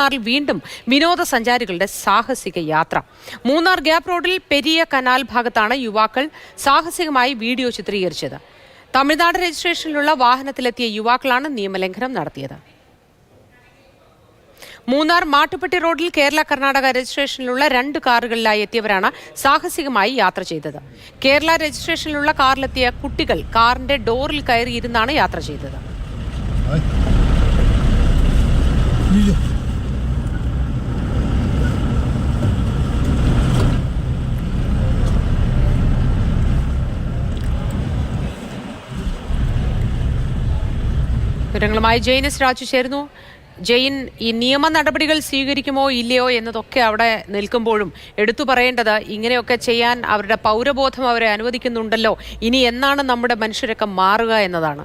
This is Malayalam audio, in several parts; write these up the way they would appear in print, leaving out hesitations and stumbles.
മൂന്നാറിൽ വീണ്ടും വിനോദസഞ്ചാരികളുടെ സാഹസിക യാത്ര. മൂന്നാർ ഗ്യാപ് റോഡിൽ പെരിയ കനാൽ ഭാഗത്താണ് യുവാക്കൾ സാഹസികമായി വീഡിയോ ചിത്രീകരിച്ചത്. തമിഴ്നാട് രജിസ്ട്രേഷനിലുള്ള വാഹനത്തിലെത്തിയ യുവാക്കളാണ് നിയമലംഘനം നടത്തിയത്. മൂന്നാർ മാട്ടുപ്പെട്ടി റോഡിൽ കേരള കർണാടക രജിസ്ട്രേഷനിലുള്ള 2 കാറുകളിലായി എത്തിയവരാണ് സാഹസികമായി യാത്ര ചെയ്തത്. കേരള രജിസ്ട്രേഷനിലുള്ള കാറിലെത്തിയ കുട്ടികൾ കാറിന്റെ ഡോറിൽ കയറിയിരുന്നാണ് യാത്ര ചെയ്തത്. വിവരങ്ങളുമായി ജെയിൻ രാജു ചേരുന്നു. ജെയിൻ, ഈ നിയമ നടപടികൾ സ്വീകരിക്കുമോ ഇല്ലയോ എന്നതൊക്കെ അവിടെ നിൽക്കുമ്പോഴും എടുത്തു പറയേണ്ടത് ഇങ്ങനെയൊക്കെ ചെയ്യാൻ അവരുടെ പൗരബോധം അവരെ അനുവദിക്കുന്നുണ്ടല്ലോ. ഇനി എന്നാണ് നമ്മുടെ മനുഷ്യരൊക്കെ മാറുക എന്നതാണ്.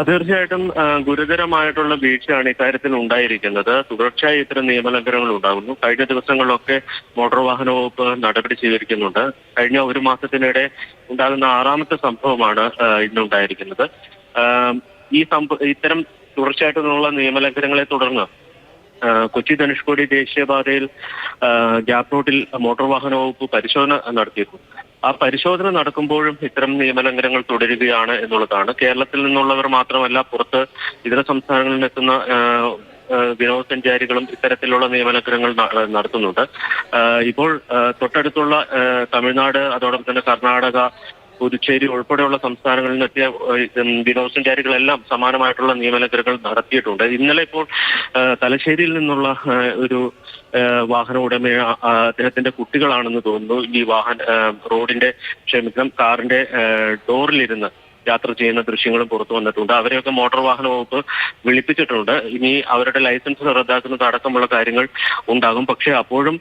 തീർച്ചയായിട്ടും ഗുരുതരമായിട്ടുള്ള വീഴ്ചയാണ് ഇക്കാര്യത്തിൽ ഉണ്ടായിരിക്കുന്നത്. തുടർച്ചയായി ഇത്തരം നിയമലംഘനങ്ങൾ ഉണ്ടാകുന്നു. കഴിഞ്ഞ ദിവസങ്ങളിലൊക്കെ മോട്ടോർ വാഹന വകുപ്പ് നടപടി സ്വീകരിക്കുന്നുണ്ട്. കഴിഞ്ഞ 1 മാസത്തിനിടെ ഉണ്ടാകുന്ന 6ാമത്തെ സംഭവമാണ് ഇന്നുണ്ടായിരിക്കുന്നത്. ഇത്തരം തുടർച്ചയായിട്ടുള്ള നിയമലംഘനങ്ങളെ തുടർന്ന് കൊച്ചി ധനുഷ്കോടി ദേശീയപാതയിൽ ഗ്യാപ് റോഡിൽ മോട്ടോർ വാഹന വകുപ്പ് പരിശോധന നടത്തിയിരുന്നു. ആ പരിശോധന നടക്കുമ്പോഴും ഇത്തരം നിയമലംഘനങ്ങൾ തുടരുകയാണ് എന്നുള്ളതാണ്. കേരളത്തിൽ നിന്നുള്ളവർ മാത്രമല്ല, പുറത്ത് ഇതര സംസ്ഥാനങ്ങളിൽ നിന്നെത്തുന്ന വിനോദസഞ്ചാരികളും ഇത്തരത്തിലുള്ള നിയമലംഘനങ്ങൾ നടത്തുന്നുണ്ട്. ഇപ്പോൾ തൊട്ടടുത്തുള്ള തമിഴ്നാട്, അതോടൊപ്പം തന്നെ കർണാടക, പുതുച്ചേരി ഉൾപ്പെടെയുള്ള സംസ്ഥാനങ്ങളിൽ നിന്നെത്തിയ വിനോദസഞ്ചാരികളെല്ലാം സമാനമായിട്ടുള്ള നിയമലംഘനങ്ങൾ നടത്തിയിട്ടുണ്ട്. ഇന്നലെ ഇപ്പോൾ തലശ്ശേരിയിൽ നിന്നുള്ള ഒരു വാഹന ഉടമ അദ്ദേഹത്തിന്റെ കുട്ടികളാണെന്ന് തോന്നുന്നു ഈ കാറിന്റെ ഡോറിലിരുന്ന് യാത്ര ചെയ്യുന്ന ദൃശ്യങ്ങളും പുറത്തു വന്നിട്ടുണ്ട്. അവരെയൊക്കെ മോട്ടോർ വാഹന വകുപ്പ് വിളിപ്പിച്ചിട്ടുണ്ട്. ഇനി അവരുടെ ലൈസൻസ് റദ്ദാക്കുന്നത് അടക്കമുള്ള കാര്യങ്ങൾ ഉണ്ടാകും. പക്ഷെ അപ്പോഴും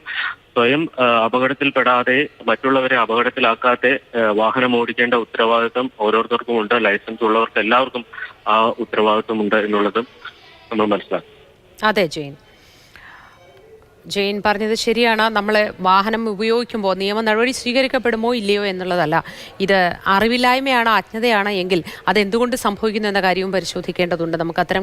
സ്വയം അപകടത്തിൽപ്പെടാതെ മറ്റുള്ളവരെ അപകടത്തിലാക്കാതെ വാഹനം ഓടിക്കേണ്ട ഉത്തരവാദിത്വം ഓരോരുത്തർക്കും ഉണ്ട്. ലൈസൻസ് ഉള്ളവർക്ക് എല്ലാവർക്കും ആ ഉത്തരവാദിത്വം ഉണ്ട് എന്നുള്ളതും നമ്മൾ മനസ്സിലാക്കും. അതെ, ജെയിൻ പറഞ്ഞത് ശരിയാണ്. നമ്മൾ വാഹനം ഉപയോഗിക്കുമ്പോൾ നിയമ നടപടി സ്വീകരിക്കപ്പെടുമോ ഇല്ലയോ എന്നുള്ളതല്ല, ഇത് അറിവില്ലായ്മയാണ്, അജ്ഞതയാണ് എങ്കിൽ അതെന്തുകൊണ്ട് സംഭവിക്കുന്നു എന്ന കാര്യവും പരിശോധിക്കേണ്ടതുണ്ട്. നമുക്ക് അത്തരം